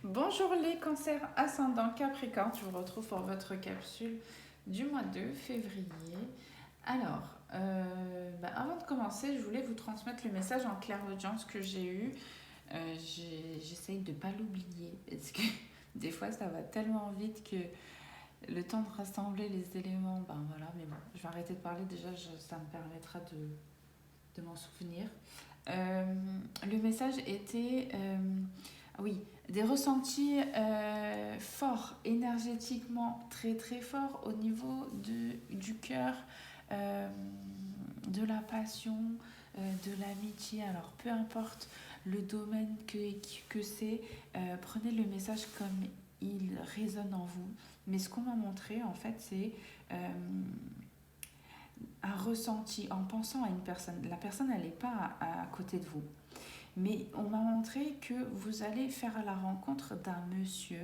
Bonjour les cancers ascendant Capricorne, je vous retrouve pour votre capsule du mois de février. Alors, avant de commencer, je voulais vous transmettre le message en clairaudience que j'ai eu. J'essaye de ne pas l'oublier parce que des fois ça va tellement vite que le temps de rassembler les éléments, mais bon, je vais arrêter de parler déjà, ça me permettra de m'en souvenir. Le message était, oui, des ressentis forts, énergétiquement très très forts au niveau du cœur, euh, de la passion, de l'amitié. Alors peu importe le domaine que c'est, prenez le message comme il résonne en vous. Mais ce qu'on m'a montré en fait, c'est un ressenti en pensant à une personne. La personne, elle n'est pas à côté de vous. Mais on m'a montré que vous allez faire la rencontre d'un monsieur.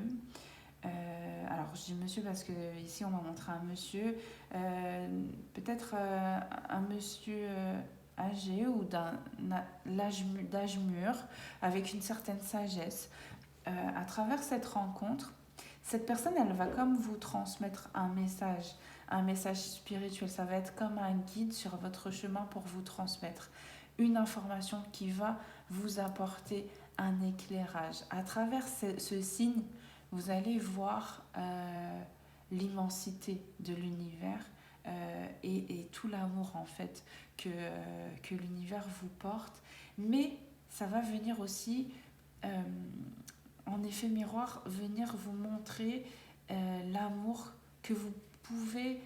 Alors, je dis monsieur parce que ici, on m'a montré un monsieur. Peut-être un monsieur âgé ou d'âge mûr, avec une certaine sagesse. À travers cette rencontre, cette personne, elle va comme vous transmettre un message spirituel. Ça va être comme un guide sur votre chemin pour vous transmettre une information qui va vous apporter un éclairage. À travers ce signe, vous allez voir l'immensité de l'univers et tout l'amour en fait que l'univers vous porte. Mais ça va venir aussi en effet miroir, venir vous montrer l'amour que vous pouvez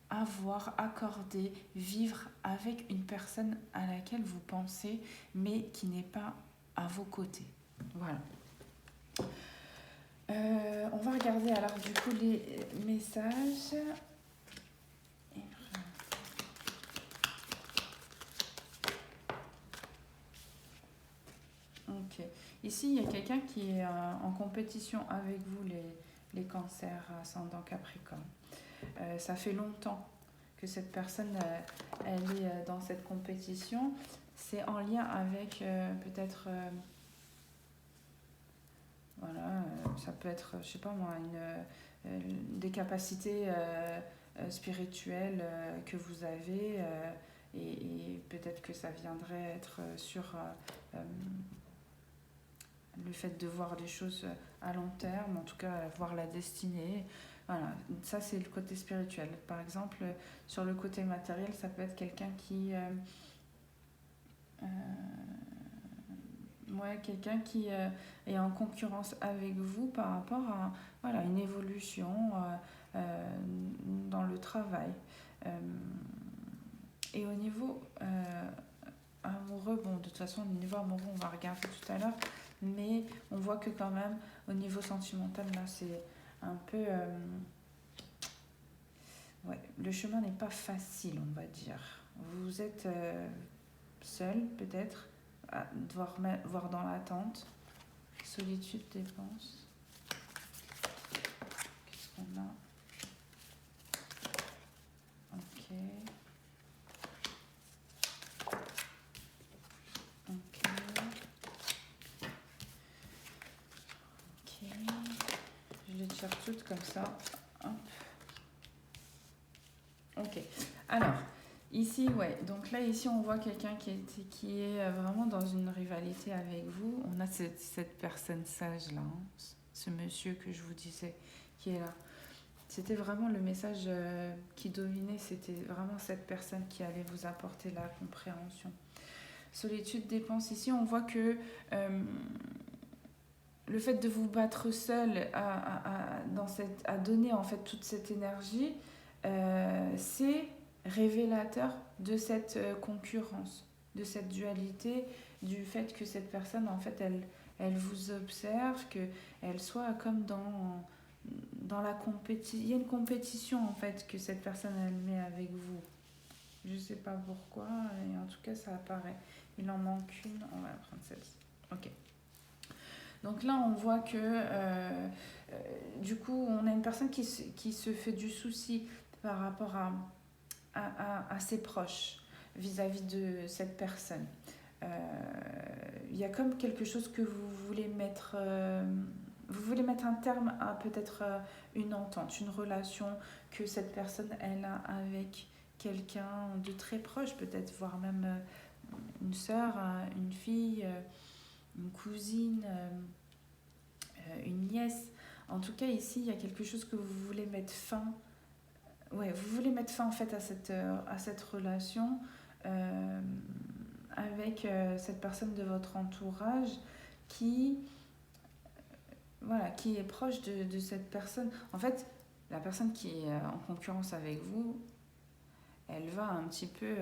avoir, accorder, vivre avec une personne à laquelle vous pensez, mais qui n'est pas à vos côtés. Voilà. On va regarder alors du coup les messages. Ok. Ici, il y a quelqu'un qui est en compétition avec vous, les cancers ascendant Capricorne. Ça fait longtemps que cette personne, elle est dans cette compétition. C'est en lien avec peut-être, ça peut être, je sais pas moi, des capacités spirituelles que vous avez et peut-être que ça viendrait être sur le fait de voir les choses à long terme, en tout cas voir la destinée. Voilà, ça c'est le côté spirituel. Par exemple, sur le côté matériel, ça peut être quelqu'un qui... quelqu'un qui est en concurrence avec vous par rapport à une évolution dans le travail. Et au niveau amoureux, bon, de toute façon, au niveau amoureux, on va regarder tout à l'heure, mais on voit que quand même, au niveau sentimental, là, c'est un peu... le chemin n'est pas facile, on va dire. Vous êtes seul, peut-être, à devoir voir dans l'attente. Solitude, dépense. Qu'est-ce qu'on a? Ok. Ok. Ok. Je les tire toutes comme ça. Hop. Ok. Alors, ici, donc là, ici, on voit quelqu'un qui est vraiment dans une rivalité avec vous. On a cette personne sage-là, hein, ce monsieur que je vous disais, qui est là. C'était vraiment le message qui dominait, c'était vraiment cette personne qui allait vous apporter la compréhension. Solitude, dépense, ici, on voit que le fait de vous battre seul à donner en fait toute cette énergie, c'est révélateur de cette concurrence, de cette dualité, du fait que cette personne, en fait, elle vous observe, qu'elle soit comme dans la compétition. Il y a une compétition, en fait, que cette personne, elle met avec vous. Je ne sais pas pourquoi, et en tout cas, ça apparaît. Il en manque une, on va prendre celle-ci. Ok. Donc là, on voit que du coup, on a une personne qui se fait du souci par rapport à ses proches vis-à-vis de cette personne. Il y a comme quelque chose que vous voulez mettre un terme à peut-être une entente, une relation que cette personne elle a avec quelqu'un de très proche, peut-être voire même une sœur, une fille, une cousine, une nièce. En tout cas, ici, il y a quelque chose que vous voulez mettre fin. Ouais, vous voulez mettre fin en fait à cette relation avec cette personne de votre entourage qui, voilà, qui est proche de cette personne. En fait, la personne qui est en concurrence avec vous, elle va un petit peu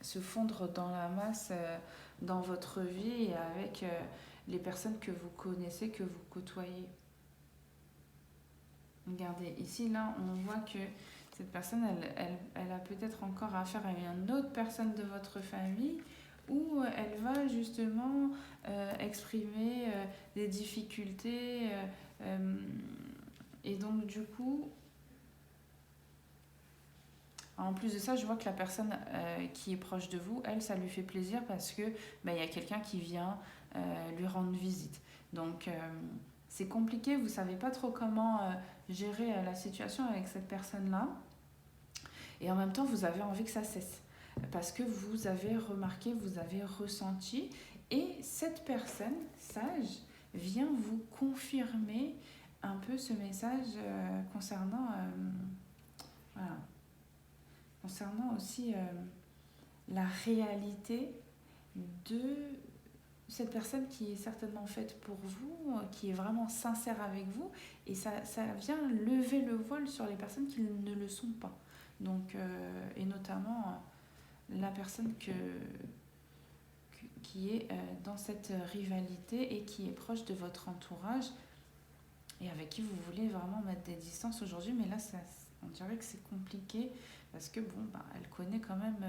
se fondre dans la masse dans votre vie et avec les personnes que vous connaissez, que vous côtoyez. Regardez, ici, là, on voit que cette personne, elle a peut-être encore affaire à une autre personne de votre famille où elle va justement exprimer des difficultés. Et donc, du coup, en plus de ça, je vois que la personne qui est proche de vous, elle, ça lui fait plaisir parce que y a quelqu'un qui vient lui rendre visite. Donc, c'est compliqué, vous ne savez pas trop comment gérer la situation avec cette personne-là. Et en même temps, vous avez envie que ça cesse. Parce que vous avez remarqué, vous avez ressenti. Et cette personne sage vient vous confirmer un peu ce message concernant, voilà, concernant aussi la réalité de cette personne qui est certainement faite pour vous, qui est vraiment sincère avec vous, et ça vient lever le voile sur les personnes qui ne le sont pas. Donc, et notamment la personne qui est dans cette rivalité et qui est proche de votre entourage et avec qui vous voulez vraiment mettre des distances aujourd'hui, mais là, on dirait que c'est compliqué parce que, elle connaît quand même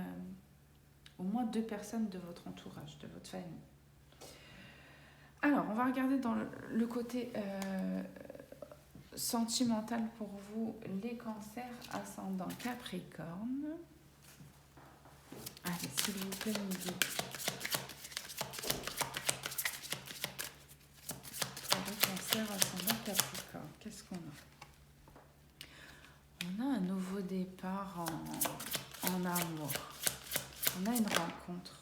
au moins 2 personnes de votre entourage, de votre famille. Alors, on va regarder dans le côté sentimental pour vous, les cancers ascendant Capricorne. Allez, s'il vous plaît, midi. Pour les cancers ascendant Capricorne, qu'est-ce qu'on a? On a un nouveau départ en amour. On a une rencontre.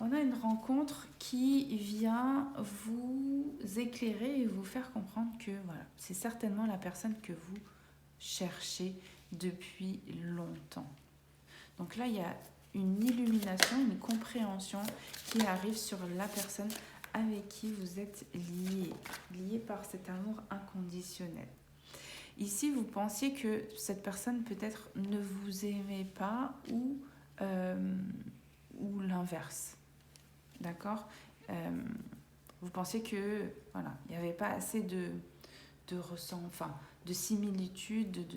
On a une rencontre qui vient vous éclairer et vous faire comprendre que voilà, c'est certainement la personne que vous cherchez depuis longtemps. Donc là, il y a une illumination, une compréhension qui arrive sur la personne avec qui vous êtes lié par cet amour inconditionnel. Ici, vous pensiez que cette personne peut-être ne vous aimait pas ou l'inverse. D'accord, vous pensiez que voilà, il n'y avait pas assez de similitudes,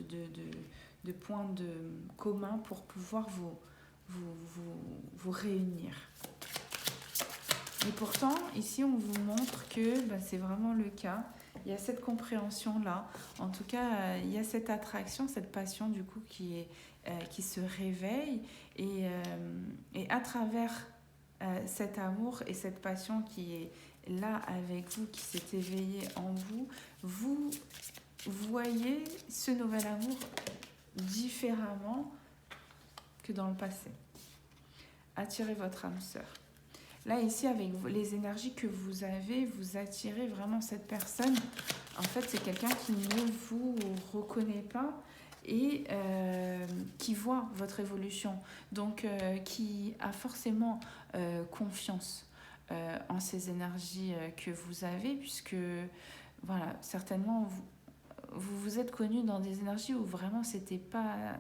de points communs pour pouvoir vous réunir. Et pourtant, ici, on vous montre que c'est vraiment le cas. Il y a cette compréhension-là. En tout cas, il y a cette attraction, cette passion du coup qui se réveille. Et à travers cet amour et cette passion qui est là avec vous, qui s'est éveillée en vous, vous voyez ce nouvel amour différemment que dans le passé. Attirez votre âme sœur. Là, ici, avec les énergies que vous avez, vous attirez vraiment cette personne. En fait, c'est quelqu'un qui ne vous reconnaît pas et qui voit votre évolution. Donc, qui a forcément confiance en ces énergies que vous avez, puisque, voilà, certainement, vous vous êtes connu dans des énergies où vraiment c'était pas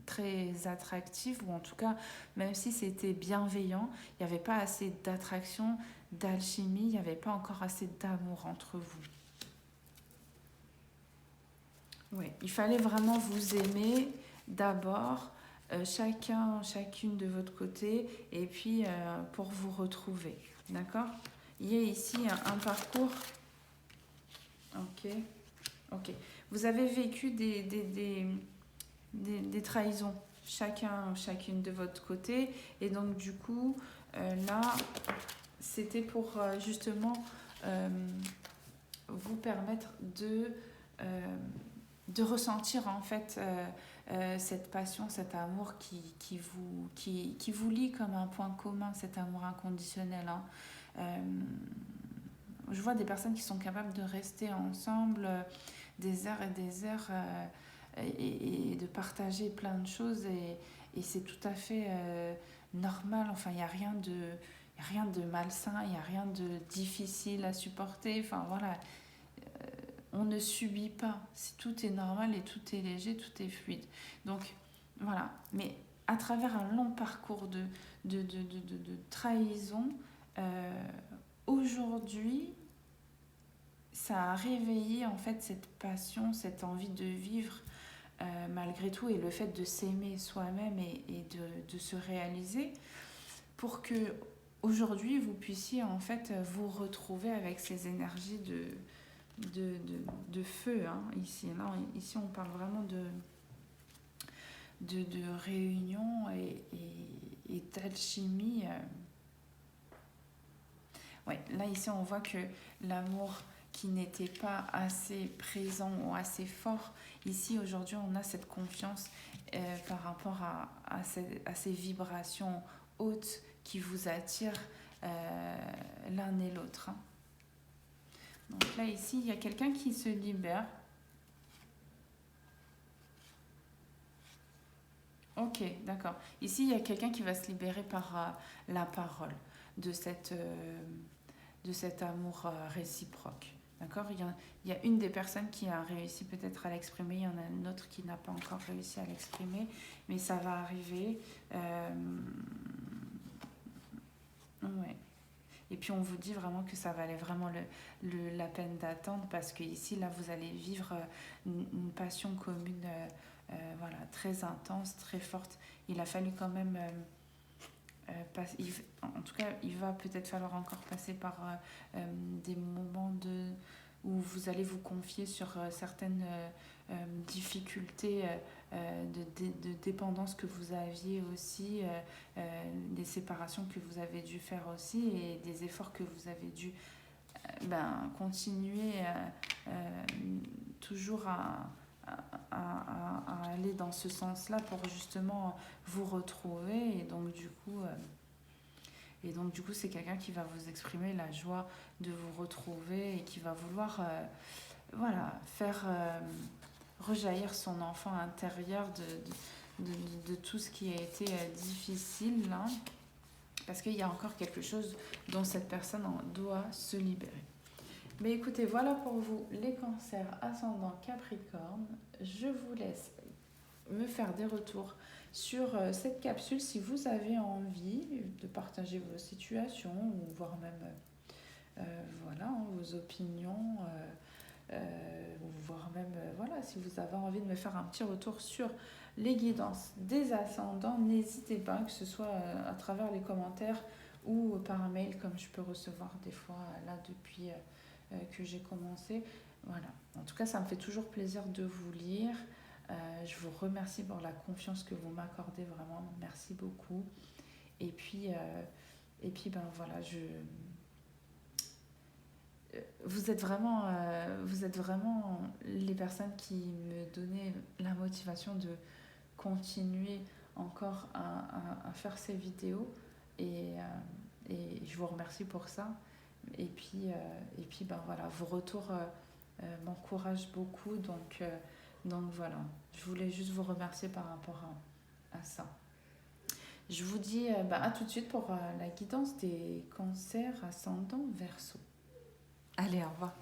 très attractif, ou en tout cas même si c'était bienveillant, il n'y avait pas assez d'attraction, d'alchimie, il n'y avait pas encore assez d'amour entre vous. Oui, il fallait vraiment vous aimer d'abord, chacune de votre côté, et puis pour vous retrouver, d'accord? Il y a ici un parcours. Ok. Vous avez vécu des trahisons, chacun ou chacune de votre côté. Et donc du coup, là, c'était pour justement vous permettre de ressentir en fait cette passion, cet amour qui vous lie comme un point commun, cet amour inconditionnel. Hein. Je vois des personnes qui sont capables de rester ensemble des heures et des heures et de partager plein de choses et c'est tout à fait normal. Enfin, il n'y a rien de malsain, il n'y a rien de difficile à supporter. Enfin, voilà, on ne subit pas. Tout est normal et tout est léger, tout est fluide. Donc, voilà. Mais à travers un long parcours de trahison, aujourd'hui, ça a réveillé en fait cette passion, cette envie de vivre malgré tout et le fait de s'aimer soi-même et de se réaliser pour que aujourd'hui vous puissiez en fait vous retrouver avec ces énergies de feu. Hein, ici. Là, ici, on parle vraiment de réunion et d'alchimie. Ouais, là, ici, on voit que l'amour qui n'était pas assez présent ou assez fort, ici, aujourd'hui, on a cette confiance par rapport à ces vibrations hautes qui vous attirent l'un et l'autre. Hein. Donc là, ici, il y a quelqu'un qui se libère. Ok, d'accord. Ici, il y a quelqu'un qui va se libérer par la parole de cet amour réciproque. D'accord, il y a une des personnes qui a réussi peut-être à l'exprimer, il y en a une autre qui n'a pas encore réussi à l'exprimer, mais ça va arriver. Ouais. Et puis on vous dit vraiment que ça valait vraiment la peine d'attendre parce que ici, là, vous allez vivre une passion commune voilà, très intense, très forte. Il a fallu quand même... en tout cas, il va peut-être falloir encore passer par des moments où vous allez vous confier sur certaines difficultés de dépendance que vous aviez aussi, des séparations que vous avez dû faire aussi et des efforts que vous avez dû continuer toujours à aller dans ce sens-là pour justement vous retrouver et donc du coup c'est quelqu'un qui va vous exprimer la joie de vous retrouver et qui va vouloir voilà, faire rejaillir son enfant intérieur de tout ce qui a été difficile là, parce qu'il y a encore quelque chose dont cette personne doit se libérer. Mais écoutez, voilà pour vous les cancers ascendant Capricorne. Je vous laisse me faire des retours sur cette capsule si vous avez envie de partager vos situations ou voire même voilà, vos opinions, voire même voilà, si vous avez envie de me faire un petit retour sur les guidances des ascendants, n'hésitez pas, que ce soit à travers les commentaires ou par mail comme je peux recevoir des fois là depuis que j'ai commencé. Voilà. En tout cas, ça me fait toujours plaisir de vous lire. Je vous remercie pour la confiance que vous m'accordez, vraiment. Merci beaucoup. Et puis ben voilà, vous êtes vraiment les personnes qui me donnaient la motivation de continuer encore à faire ces vidéos et je vous remercie pour ça. Et puis ben voilà, vos retours m'encouragent beaucoup, donc voilà, je voulais juste vous remercier par rapport à ça. Je vous dis à tout de suite pour la guidance des cancers ascendant Verseau. Allez, au revoir.